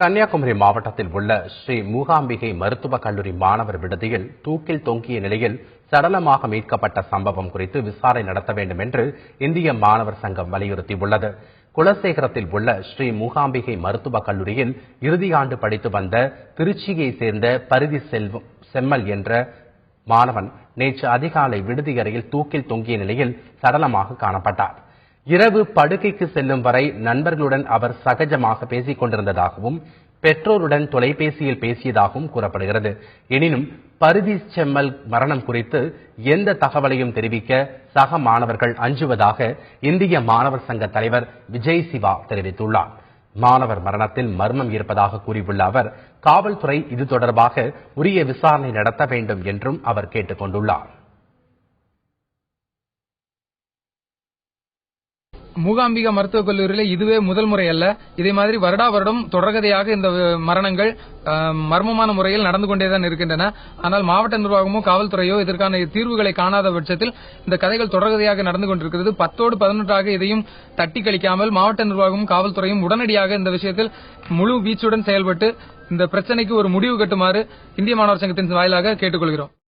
கன்னியாகுமரி மாவட்டத்தில் உள்ள ஸ்ரீ மூகாம்பிகை மருத்துவக் கல்லூரி மாணவர் விடுதியில் தூக்கில் தொங்கிய நிலையில் சடலமாக மீட்கப்பட்ட சம்பவம் குறித்து விசாரணை நடத்த வேண்டும் என்று இந்திய மாணவர் சங்கம் வலியுறுத்தியுள்ளது. குலசேகரத்தில் உள்ள ஸ்ரீ மூகாம்பிகை மருத்துவக் கல்லூரியில் இறுதியாண்டு படித்து வந்த திருச்சியைச் சேர்ந்த பரிதி செம்மல் என்ற மாணவன் நேற்று அதிகாலை விடுதி அறையில் தூக்கில் தொங்கிய நிலையில் சடலமாக காணப்பட்டார். இரவு படுக்கைக்கு செல்லும் வரை நண்பர்களுடன் அவர் சகஜமாக பேசிக் கொண்டிருந்ததாகவும் பெற்றோருடன் தொலைபேசியில் பேசியதாகவும் கூறப்படுகிறது. எனினும் பரிதி செம்மல் மரணம் குறித்து எந்த தகவலையும் தெரிவிக்க சக மாணவர்கள் அஞ்சுவதாக இந்திய மாணவர் சங்க தலைவர் விஜய் சிவா தெரிவித்துள்ளார். மாணவர் மரணத்தில் மர்மம் இருப்பதாக கூறியுள்ள அவர் காவல்துறை இது தொடர்பாக உரிய விசாரணை நடத்த வேண்டும் என்றும் அவர் கேட்டுக் கொண்டுள்ளார். மூகாம்பிகா மருத்துவக் கல்லூரியில இதுவே முதல் முறை அல்ல. இதே மாதிரி வருடா வருடம் தொடர்கதையாக இந்த மரணங்கள் மர்மமான முறையில் நடந்து கொண்டேதான் இருக்கின்றன. ஆனால் மாவட்ட நிர்வாகமோ காவல்துறையோ இதற்கான தீர்வுகளை காணாத பட்சத்தில் இந்த கதைகள் தொடர்கதையாக நடந்து கொண்டிருக்கிறது. 10ஓடு 11ஆக இதையும் தட்டி கழிக்காமல் மாவட்ட நிர்வாகமும் காவல்துறையும் உடனடியாக இந்த விஷயத்தில் முழு வீச்சுடன் செயல்பட்டு இந்த பிரச்சனைக்கு ஒரு முடிவு கட்டுமாறு இந்திய மாணவர் சங்கத்தின் வாயிலாக கேட்டுக்கொள்கிறோம்.